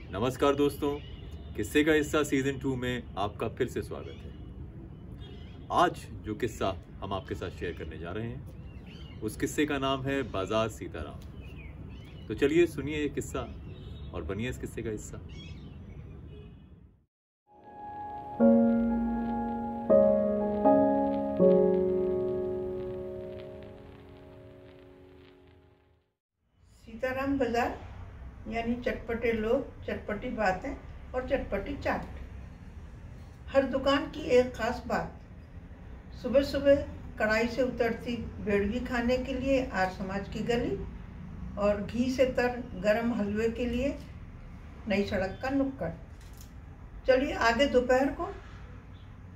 नमस्कार दोस्तों, किस्से का हिस्सा सीजन 2 में आपका फिर से स्वागत है। आज जो किस्सा हम आपके साथ शेयर करने जा रहे हैं उस किस्से का नाम है बाजार सीताराम। तो चलिए सुनिए ये किस्सा और बनिए इस किस्से का हिस्सा। सीताराम बाजार यानी चटपटे लोग, चटपटी बातें और चटपटी चाट। हर दुकान की एक खास बात। सुबह सुबह कढ़ाई से उतरती बेड़वी खाने के लिए आर्य समाज की गली और घी से तर गरम हलवे के लिए नई सड़क का नुक्कड़। चलिए आगे दोपहर को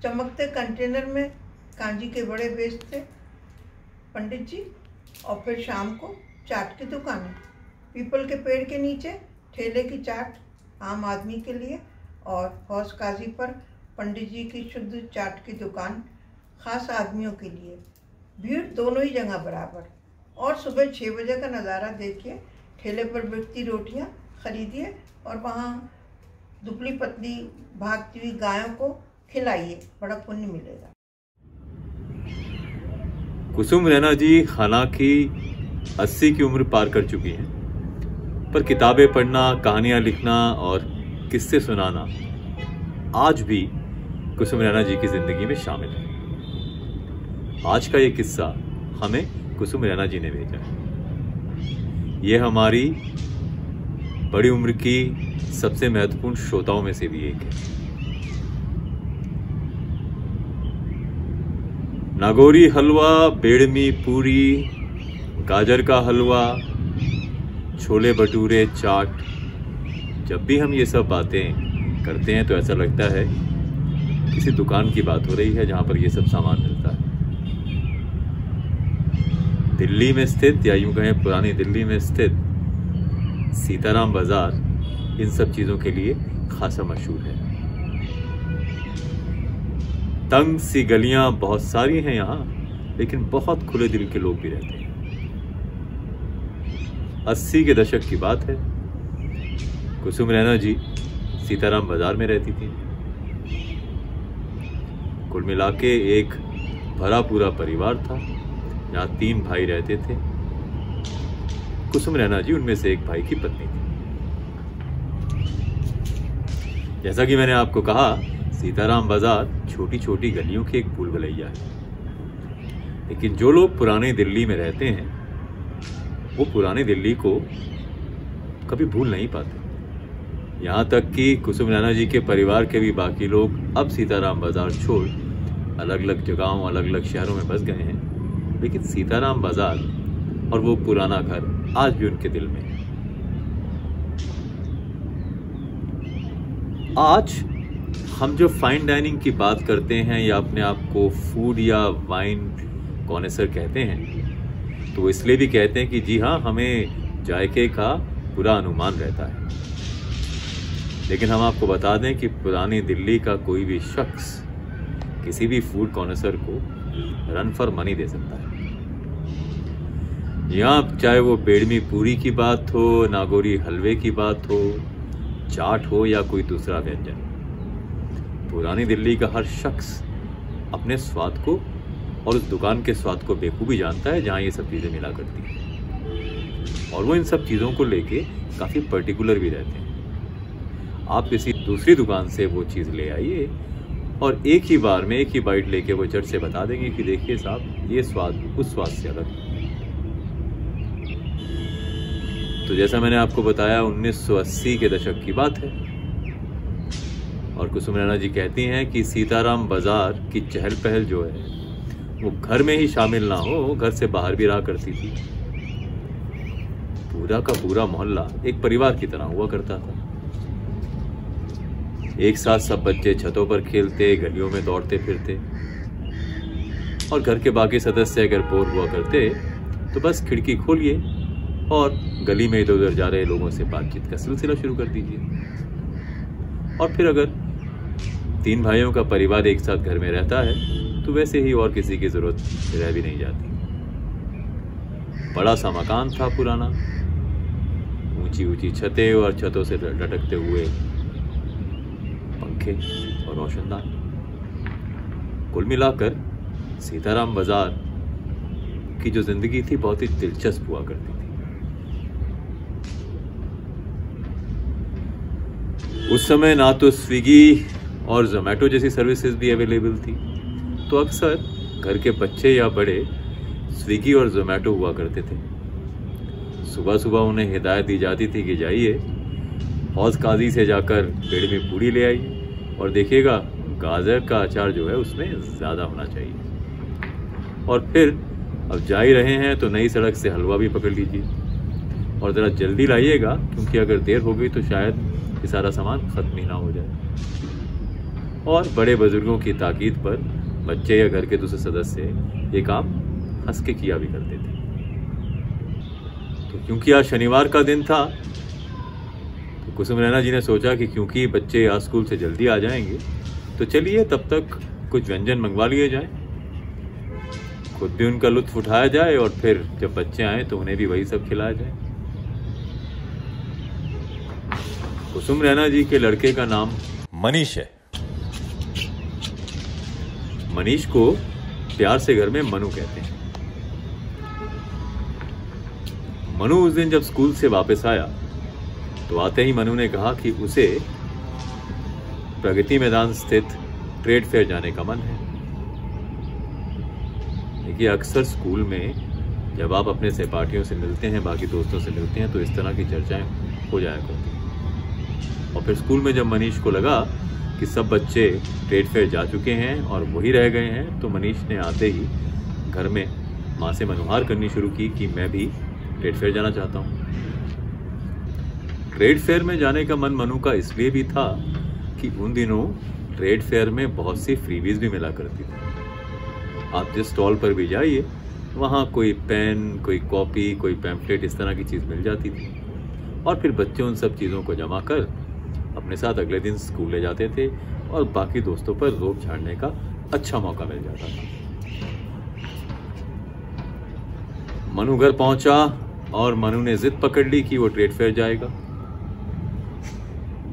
चमकते कंटेनर में कांजी के बड़े बेचते पंडित जी, और फिर शाम को चाट की दुकानें। पीपल के पेड़ के नीचे ठेले की चाट आम आदमी के लिए और हौस काजी पर पंडित जी की शुद्ध चाट की दुकान खास आदमियों के लिए। भीड़ दोनों ही जगह बराबर। और सुबह 6 बजे का नज़ारा देखिए। ठेले पर बिकती रोटियां खरीदिए और वहाँ दुबली पतली भागती हुई गायों को खिलाइए, बड़ा पुण्य मिलेगा। कुसुम रैना जी खाना की 80 की उम्र पार कर चुकी हैं, पर किताबें पढ़ना, कहानियां लिखना और किस्से सुनाना आज भी कुसुम रैना जी की जिंदगी में शामिल है। आज का ये किस्सा हमें कुसुम रैना जी ने भेजा है। ये हमारी बड़ी उम्र की सबसे महत्वपूर्ण श्रोताओं में से भी एक है। नागौरी हलवा, बेड़मी पूरी, गाजर का हलवा, छोले भटूरे, चाट, जब भी हम ये सब बातें करते हैं तो ऐसा लगता है किसी दुकान की बात हो रही है जहां पर ये सब सामान मिलता है। दिल्ली में स्थित, या यूं कहें पुरानी दिल्ली में स्थित सीताराम बाजार इन सब चीजों के लिए खासा मशहूर है। तंग सी गलियां बहुत सारी हैं यहाँ, लेकिन बहुत खुले दिल के लोग भी रहते हैं। 80 के दशक की बात है। कुसुम रैना जी सीताराम बाजार में रहती थी। कुल मिला के एक भरा पूरा परिवार था। यहाँ 3 भाई रहते थे। कुसुम रैना जी उनमें से एक भाई की पत्नी थी। जैसा कि मैंने आपको कहा, सीताराम बाजार छोटी छोटी गलियों की एक भूल भुलैया है। लेकिन जो लोग पुराने दिल्ली में रहते हैं वो पुरानी दिल्ली को कभी भूल नहीं पाते। यहाँ तक कि कुसुम रैना जी के परिवार के भी बाकी लोग अब सीताराम बाजार छोड़ अलग अलग जगहों, अलग अलग शहरों में बस गए हैं, लेकिन सीताराम बाजार और वो पुराना घर आज भी उनके दिल में है। आज हम जो फाइन डाइनिंग की बात करते हैं या अपने आप को फूड या वाइन कॉनेसर कहते हैं, तो इसलिए भी कहते हैं कि जी हाँ, हमें जायके का पूरा अनुमान रहता है। लेकिन हम आपको बता दें कि पुरानी दिल्ली का कोई भी शख्स किसी भी फूड कॉर्नर को रन फॉर मनी दे सकता है। यहाँ चाहे वो बेड़मी पूरी की बात हो, नागौरी हलवे की बात हो, चाट हो या कोई दूसरा व्यंजन, पुरानी दिल्ली का हर शख्स अपने स्वाद को और उस दुकान के स्वाद को बेखूबी जानता है जहाँ ये सब चीज़ें मिला करती हैं। और वो इन सब चीज़ों को लेके काफ़ी पर्टिकुलर भी रहते हैं। आप किसी दूसरी दुकान से वो चीज़ ले आइए और एक ही बार में एक ही बाइट लेके वो झट से बता देंगे कि देखिए साहब, ये स्वाद उस स्वाद से अलग है। तो जैसा मैंने आपको बताया, 1980 के दशक की बात है और कुसुम रैना जी कहती हैं कि सीताराम बाजार की चहल पहल जो है वो घर में ही शामिल ना हो, घर से बाहर भी रहा करती थी। पूरा का पूरा मोहल्ला एक परिवार की तरह हुआ करता था। एक साथ सब बच्चे छतों पर खेलते, गलियों में दौड़ते फिरते, और घर के बाकी सदस्य अगर बोर हुआ करते तो बस खिड़की खोलिए और गली में इधर उधर जा रहे लोगों से बातचीत का सिलसिला शुरू कर दीजिए। और फिर अगर 3 भाइयों का परिवार एक साथ घर में रहता है तो वैसे ही और किसी की जरूरत रह भी नहीं जाती। बड़ा सा मकान था पुराना, ऊंची ऊंची छतें और छतों से लटकते हुए पंखे और रोशनदान। कुल मिलाकर सीताराम बाजार की जो जिंदगी थी बहुत ही दिलचस्प हुआ करती थी। उस समय ना तो स्विगी और जोमेटो जैसी सर्विसेज भी अवेलेबल थी, तो अक्सर घर के बच्चे या बड़े स्विगी और जोमेटो हुआ करते थे। सुबह सुबह उन्हें हिदायत दी जाती थी कि जाइए हौज काजी से जाकर पेड़ में पूड़ी ले आइए और देखिएगा गाजर का अचार जो है उसमें ज़्यादा होना चाहिए। और फिर अब जा ही रहे हैं तो नई सड़क से हलवा भी पकड़ लीजिए और ज़रा जल्दी लाइएगा, क्योंकि अगर देर हो गई तो शायद ये सारा सामान ख़त्म ही ना हो जाए। और बड़े बुजुर्गों की ताकीद पर बच्चे या घर के दूसरे सदस्य ये काम हंस के किया भी करते थे। तो क्योंकि आज शनिवार का दिन था तो कुसुम रैना जी ने सोचा कि क्योंकि बच्चे आज स्कूल से जल्दी आ जाएंगे तो चलिए तब तक कुछ व्यंजन मंगवा लिए जाए, खुद भी उनका लुत्फ उठाया जाए और फिर जब बच्चे आए तो उन्हें भी वही सब खिलाया जाए। कुसुम रैना जी के लड़के का नाम मनीष है। मनीष को प्यार से घर में मनु कहते हैं। मनु उस दिन जब स्कूल से वापस आया तो आते ही मनु ने कहा कि उसे प्रगति मैदान स्थित ट्रेड फेयर जाने का मन है। देखिए अक्सर स्कूल में जब आप अपने सहपाठियों से मिलते हैं, बाकी दोस्तों से मिलते हैं, तो इस तरह की चर्चाएं हो जाया करती। और फिर स्कूल में जब मनीष को लगा कि सब बच्चे ट्रेड फेयर जा चुके हैं और वही रह गए हैं, तो मनीष ने आते ही घर में माँ से मनुहार करनी शुरू की कि मैं भी ट्रेड फेयर जाना चाहता हूँ। ट्रेड फेयर में जाने का मन मनु का इसलिए भी था कि उन दिनों ट्रेड फेयर में बहुत सी फ्रीबीज भी मिला करती थी। आप जिस स्टॉल पर भी जाइए वहाँ कोई पेन, कोई कॉपी, कोई पैम्फलेट, इस तरह की चीज़ मिल जाती थी। और फिर बच्चे उन सब चीज़ों को जमा कर अपने साथ अगले दिन स्कूल ले जाते थे और बाकी दोस्तों पर रोब झाड़ने का अच्छा मौका मिल जाता था। मनु घर पहुंचा और मनु ने जिद पकड़ ली कि वो ट्रेड फेयर जाएगा।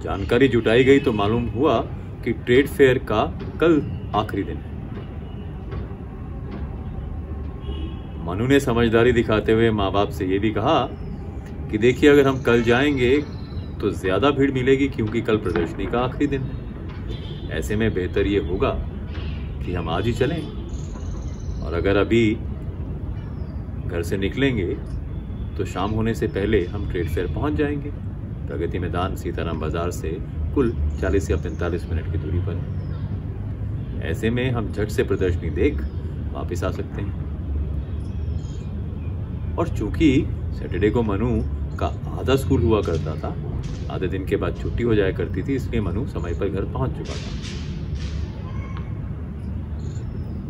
जानकारी जुटाई गई तो मालूम हुआ कि ट्रेड फेयर का कल आखिरी दिन है। मनु ने समझदारी दिखाते हुए माँ बाप से ये भी कहा कि देखिए अगर हम कल जाएंगे तो ज्यादा भीड़ मिलेगी, क्योंकि कल प्रदर्शनी का आखिरी दिन है। ऐसे में बेहतर ये होगा कि हम आज ही चलें, और अगर अभी घर से निकलेंगे तो शाम होने से पहले हम ट्रेड फेयर पहुंच जाएंगे। प्रगति मैदान सीताराम बाजार से कुल 40 या 45 मिनट की दूरी पर है। ऐसे में हम झट से प्रदर्शनी देख वापस आ सकते हैं। और चूंकि सैटरडे को मनु का आधा स्कूल हुआ करता था, आधे दिन के बाद छुट्टी हो जाया करती थी, इसलिए मनु समय पर घर पहुंच चुका था।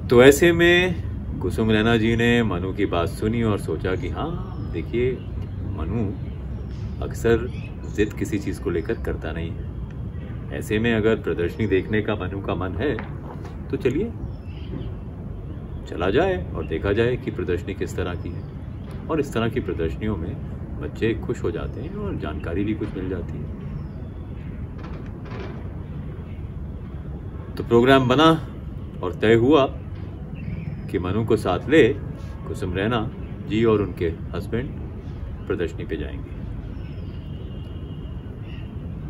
तो ऐसे में कुसुम रैना जी ने मनु की बात सुनी और सोचा कि हाँ देखिए, मनु अक्सर जिद किसी चीज़ को लेकर करता नहीं है। ऐसे में अगर प्रदर्शनी देखने का मनु का मन है तो चलिए चला जाए और देखा जाए कि प्रदर्शनी किस तरह की है। और इस तरह की प्रदर्शनियों में बच्चे खुश हो जाते हैं और जानकारी भी कुछ मिल जाती है। तो प्रोग्राम बना और तय हुआ कि मनु को साथ ले कुसुम रैना जी और उनके हस्बैंड प्रदर्शनी पे जाएंगे।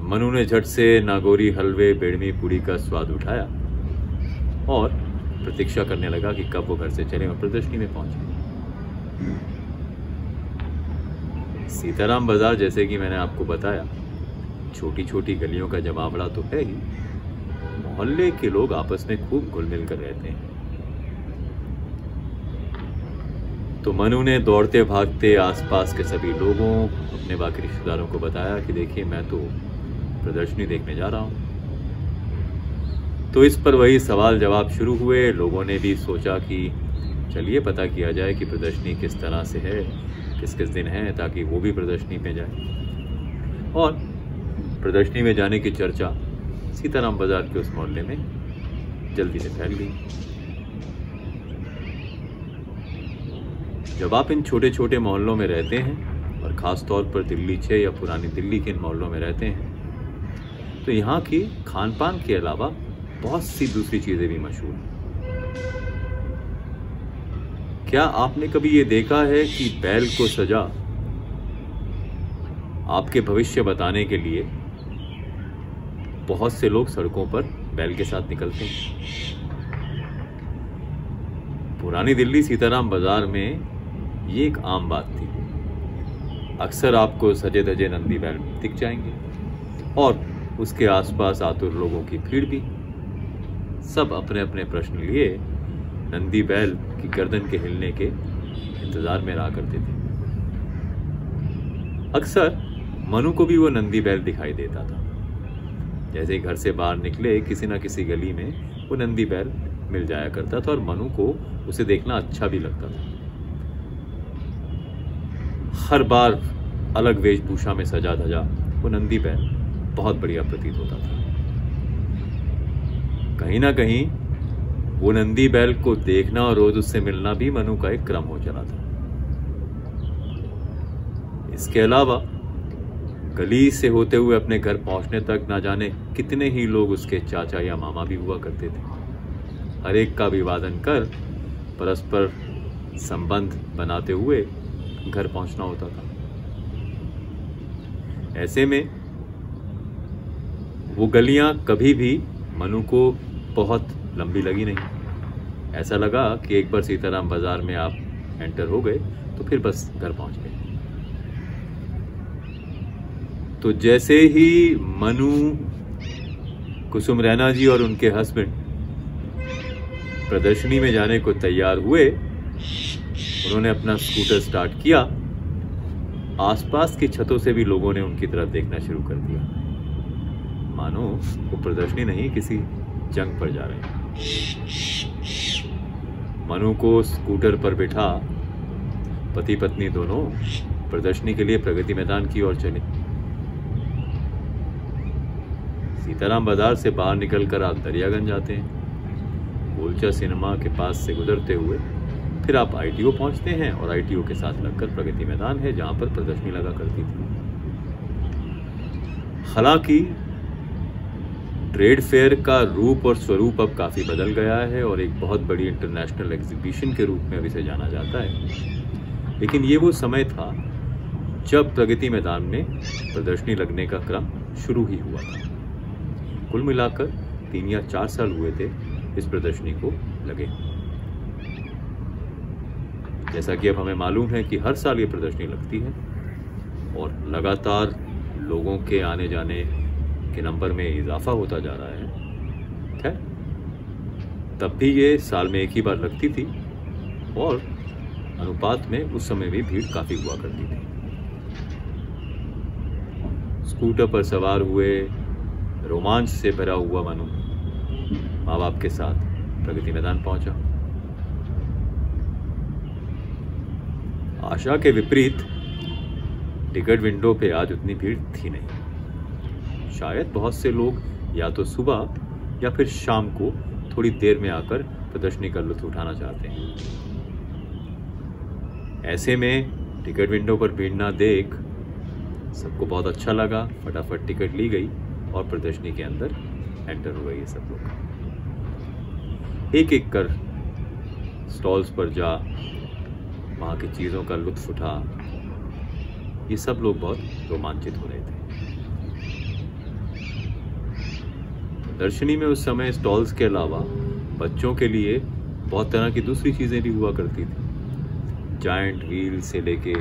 मनु ने झट से नागौरी हलवे, बेड़मी पूड़ी का स्वाद उठाया और प्रतीक्षा करने लगा कि कब वो घर से चले और प्रदर्शनी में पहुंचे। सीताराम बाजार, जैसे कि मैंने आपको बताया, छोटी छोटी गलियों का जमावड़ा तो है ही, मोहल्ले के लोग आपस में खूब घुल मिल कर रहते हैं। तो मनु ने दौड़ते भागते आसपास के सभी लोगों, अपने बाकी रिश्तेदारों को बताया कि देखिए मैं तो प्रदर्शनी देखने जा रहा हूँ। तो इस पर वही सवाल जवाब शुरू हुए। लोगों ने भी सोचा कि चलिए पता किया जाए कि प्रदर्शनी किस तरह से है, किस किस दिन है, ताकि वो भी प्रदर्शनी में जाए। और प्रदर्शनी में जाने की चर्चा सीताराम बाजार के उस मोहल्ले में जल्दी से फैल गई। जब आप इन छोटे छोटे मोहल्लों में रहते हैं और ख़ास तौर पर दिल्ली 6 या पुरानी दिल्ली के इन मोहल्लों में रहते हैं तो यहाँ की खान पान के अलावा बहुत सी दूसरी चीज़ें भी मशहूर हैं। क्या आपने कभी ये देखा है कि बैल को सजा आपके भविष्य बताने के लिए बहुत से लोग सड़कों पर बैल के साथ निकलते हैं? पुरानी दिल्ली सीताराम बाजार में ये एक आम बात थी। अक्सर आपको सजे धजे नंदी बैल दिख जाएंगे और उसके आसपास आतुर लोगों की भीड़ भी। सब अपने अपने प्रश्न लिए नंदी बैल की गर्दन के हिलने के इंतजार में रहा करते थे। अक्सर मनु को भी वो नंदी बैल दिखाई देता था। जैसे ही घर से बाहर निकले किसी न किसी गली में वो नंदी बैल मिल जाया करता था और मनु को उसे देखना अच्छा भी लगता था। हर बार अलग वेशभूषा में सजा धजा वो नंदी बैल बहुत बढ़िया प्रतीत होता था। कहीं ना कहीं वो नंदी बैल को देखना और रोज उससे मिलना भी मनु का एक क्रम हो चला था। इसके अलावा गली से होते हुए अपने घर पहुंचने तक ना जाने कितने ही लोग उसके चाचा या मामा भी हुआ करते थे। हर एक का अभिवादन कर परस्पर संबंध बनाते हुए घर पहुंचना होता था। ऐसे में वो गलियां कभी भी मनु को बहुत लंबी लगी नहीं। ऐसा लगा कि एक बार सीताराम बाजार में आप एंटर हो गए तो फिर बस घर पहुंच गए। तो जैसे ही मनु, कुसुम रैना जी और उनके हस्बैंड प्रदर्शनी में जाने को तैयार हुए, उन्होंने अपना स्कूटर स्टार्ट किया। आसपास की छतों से भी लोगों ने उनकी तरफ देखना शुरू कर दिया, मानो वो प्रदर्शनी नहीं किसी जंग पर जा रहे हैं। मनु को स्कूटर पर बिठा पति पत्नी दोनों प्रदर्शनी के लिए प्रगति मैदान की ओर चले। सीताराम बाजार से बाहर निकलकर आप दरियागंज आते हैं। गोलचा सिनेमा के पास से गुजरते हुए फिर आप ITO पहुंचते हैं और ITO के साथ लगकर प्रगति मैदान है जहां पर प्रदर्शनी लगा करती थी। हालांकि ट्रेड फेयर का रूप और स्वरूप अब काफ़ी बदल गया है और एक बहुत बड़ी इंटरनेशनल एग्जीबिशन के रूप में अब इसे जाना जाता है। लेकिन ये वो समय था जब प्रगति मैदान में प्रदर्शनी लगने का क्रम शुरू ही हुआ था। कुल मिलाकर 3 या 4 साल हुए थे इस प्रदर्शनी को लगे। जैसा कि अब हमें मालूम है कि हर साल ये प्रदर्शनी लगती है और लगातार लोगों के आने जाने के नंबर में इजाफा होता जा रहा है। खैर, तब भी ये साल में एक ही बार लगती थी और अनुपात में उस समय भी भीड़ काफ़ी हुआ करती थी। स्कूटर पर सवार हुए रोमांच से भरा हुआ मनु माँ बाप के साथ प्रगति मैदान पहुंचा। आशा के विपरीत टिकट विंडो पे आज उतनी भीड़ थी नहीं। शायद बहुत से लोग या तो सुबह या फिर शाम को थोड़ी देर में आकर प्रदर्शनी का लुत्फ उठाना चाहते हैं। ऐसे में टिकट विंडो पर भीड़ ना देख सबको बहुत अच्छा लगा। फटाफट टिकट ली गई और प्रदर्शनी के अंदर एंटर हो गई। सब लोग एक एक कर स्टॉल्स पर जा वहाँ की चीज़ों का लुत्फ उठा। ये सब लोग बहुत रोमांचित हो रहे थे। प्रदर्शनी में उस समय स्टॉल्स के अलावा बच्चों के लिए बहुत तरह की दूसरी चीज़ें भी हुआ करती थी। जायंट व्हील से लेके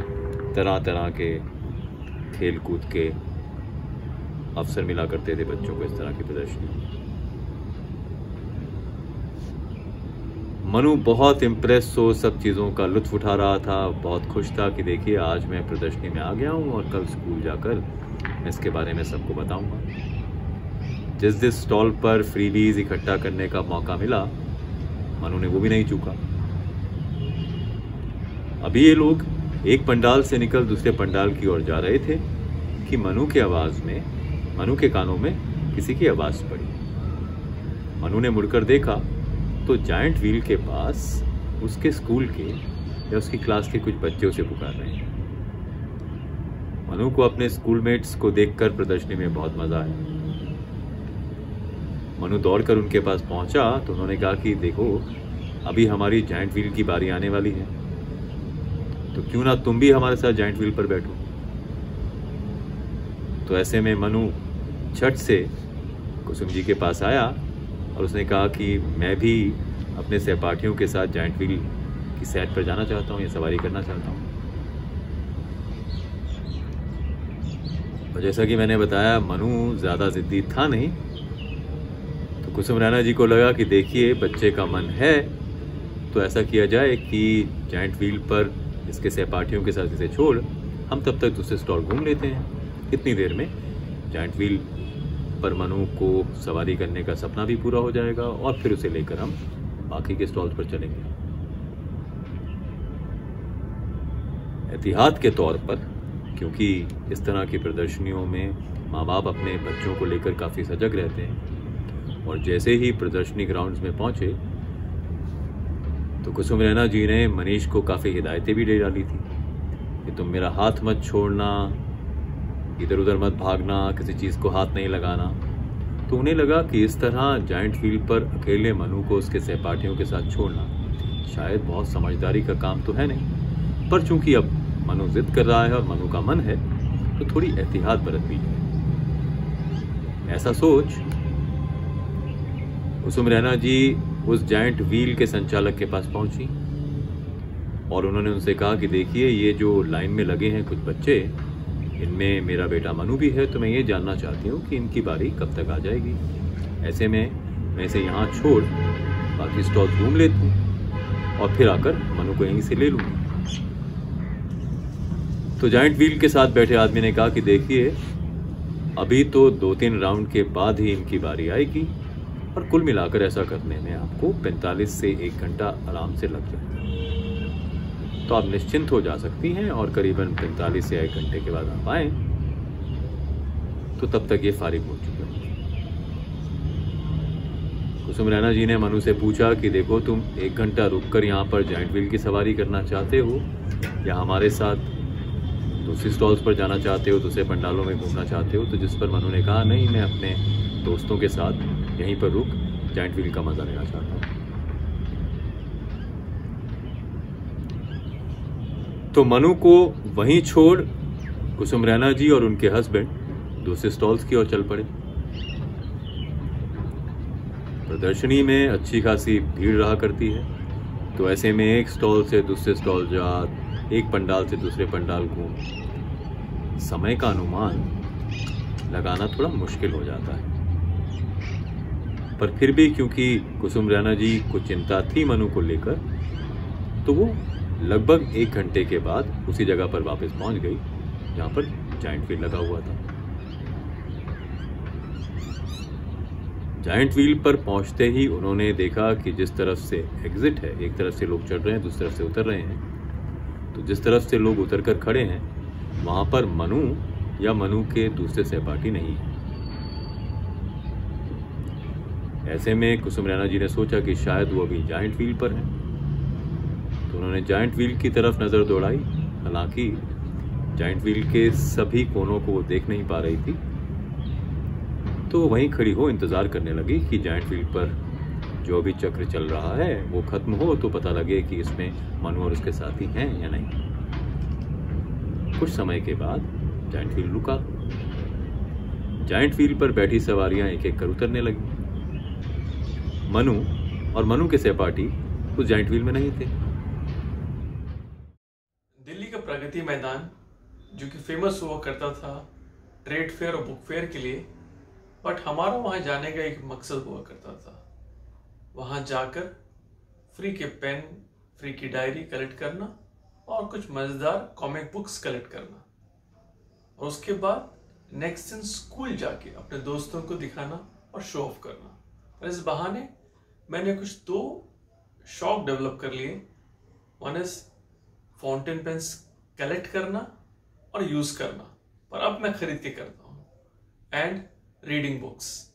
तरह तरह के खेल कूद के अवसर मिला करते थे बच्चों को इस तरह की प्रदर्शनी। मनु बहुत इम्प्रेस हो सब चीज़ों का लुत्फ उठा रहा था। बहुत खुश था कि देखिए आज मैं प्रदर्शनी में आ गया हूँ और कल स्कूल जाकर मैं इसके बारे में सबको बताऊंगा। जिस स्टॉल पर फ्रीबीज इकट्ठा करने का मौका मिला मनु ने वो भी नहीं चूका। अभी ये लोग एक पंडाल से निकल दूसरे पंडाल की ओर जा रहे थे कि मनु के कानों में किसी की आवाज़ पड़ी। मनु ने मुड़कर देखा तो जायंट व्हील के पास उसके स्कूल के या उसकी क्लास के कुछ बच्चे उसे पुकार रहे हैं। मनु को अपने स्कूलमेट्स को देखकर प्रदर्शनी में बहुत मजा आया। मनु दौड़कर उनके पास पहुंचा तो उन्होंने कहा कि देखो, अभी हमारी जायंट व्हील की बारी आने वाली है, तो क्यों ना तुम भी हमारे साथ जायंट व्हील पर बैठो। तो ऐसे में मनु झट से कुसुम जी के पास आया और उसने कहा कि मैं भी अपने सहपाठियों के साथ जायंट व्हील की सैर पर जाना चाहता हूँ या सवारी करना चाहता हूँ। और जैसा कि मैंने बताया, मनु ज़्यादा ज़िद्दी था नहीं, तो कुसुम रैना जी को लगा कि देखिए बच्चे का मन है तो ऐसा किया जाए कि जायंट व्हील पर इसके सहपाठियों के साथ इसे छोड़ हम तब तक दूसरे स्टॉल घूम लेते हैं। इतनी देर में जायंट व्हील पर मनु को सवारी करने का सपना भी पूरा हो जाएगा और फिर उसे लेकर हम बाकी के स्टॉल्स पर चलेंगे। एहतियात के तौर पर, क्योंकि इस तरह की प्रदर्शनियों में माँ बाप अपने बच्चों को लेकर काफ़ी सजग रहते हैं, और जैसे ही प्रदर्शनी ग्राउंड्स में पहुंचे तो कुसुम रैना जी ने मनीष को काफ़ी हिदायतें भी दे डाली थी कि तुम मेरा हाथ मत छोड़ना, इधर उधर मत भागना, किसी चीज़ को हाथ नहीं लगाना। तो उन्हें लगा कि इस तरह जायंट व्हील पर अकेले मनु को उसके सहपाठियों के साथ छोड़ना शायद बहुत समझदारी का काम तो है नहीं, पर चूंकि अब मनु जिद कर रहा है और मनु का मन है तो थोड़ी एहतियात बरतनी है। ऐसा सोच कुसुम रैना जी उस जायंट व्हील के संचालक के पास पहुंची और उन्होंने उनसे कहा कि देखिए, ये जो लाइन में लगे हैं कुछ बच्चे, इनमें मेरा बेटा मनु भी है, तो मैं ये जानना चाहती हूँ कि इनकी बारी कब तक आ जाएगी। ऐसे में मैं इसे यहाँ छोड़ बाकी स्टॉल घूम लेती हूँ और फिर आकर मनु को यहीं से ले लूँगी। तो जायंट व्हील के साथ बैठे आदमी ने कहा कि देखिए, अभी तो 2-3 राउंड के बाद ही इनकी बारी आएगी और कुल मिलाकर ऐसा करने में आपको 45 से 1 घंटा आराम से लग जाएगा। तो आप निश्चिंत हो जा सकती हैं और करीबन 45 से 1 घंटे के बाद आप आएँ तो तब तक ये फारिग हो चुके होंगे। कुसुम रैना जी ने मनु से पूछा कि देखो, तुम 1 घंटा रुककर यहाँ पर जायंट व्हील की सवारी करना चाहते हो या हमारे साथ दूसरी स्टॉल्स पर जाना चाहते हो, दूसरे पंडालों में घूमना चाहते हो। तो जिस पर मनु ने कहा, नहीं, मैं अपने दोस्तों के साथ यहीं पर रुक जायंट व्हील का मजा लेना चाहता हूँ। तो मनु को वहीं छोड़ कुसुम रैना जी और उनके हस्बैंड दूसरे स्टॉल्स की ओर चल पड़े। प्रदर्शनी में अच्छी खासी भीड़ रहा करती है, तो ऐसे में एक स्टॉल से दूसरे स्टॉल जा, एक पंडाल से दूसरे पंडाल घूम, समय का अनुमान लगाना थोड़ा मुश्किल हो जाता है। पर फिर भी क्योंकि कुसुम रैना जी को चिंता थी मनु को लेकर, तो वो लगभग 1 घंटे के बाद उसी जगह पर वापस पहुंच गई जहां पर जायंट व्हील लगा हुआ था। जायंट व्हील पर पहुंचते ही उन्होंने देखा कि जिस तरफ से एग्जिट है, एक तरफ से लोग चढ़ रहे हैं, दूसरी तरफ से उतर रहे हैं। तो जिस तरफ से लोग उतर कर खड़े हैं वहां पर मनु या मनु के दूसरे सहपाठी नहीं है। ऐसे में कुसुम रैना जी ने सोचा कि शायद वो अभी जायंट व्हील पर है, तो उन्होंने जायंट व्हील की तरफ नज़र दौड़ाई। हालांकि जायंट व्हील के सभी कोनों को वो देख नहीं पा रही थी, तो वहीं खड़ी हो इंतज़ार करने लगी कि जायंट व्हील पर जो अभी चक्र चल रहा है वो खत्म हो तो पता लगे कि इसमें मनु और उसके साथी हैं या नहीं। कुछ समय के बाद जायंट व्हील रुका। जायंट व्हील पर बैठी सवारियां एक एक कर उतरने लगी। मनु और मनु के सहपाठी उस जायंट व्हील में नहीं थे। दिल्ली का प्रगति मैदान जो कि फेमस हुआ करता था ट्रेड फेयर और बुक फेयर के लिए, बट हमारा वहाँ जाने का एक मकसद हुआ करता था। वहाँ जाकर फ्री के पेन, फ्री की डायरी कलेक्ट करना और कुछ मज़ेदार कॉमिक बुक्स कलेक्ट करना, और उसके बाद नेक्स्ट दिन स्कूल जाके अपने दोस्तों को दिखाना और शो ऑफ करना। और इस बहाने मैंने कुछ 2 शौक डेवलप कर लिए। One is fountain pens collect करना और यूज़ करना, पर अब मैं खरीद के करता हूँ, एंड रीडिंग बुक्स।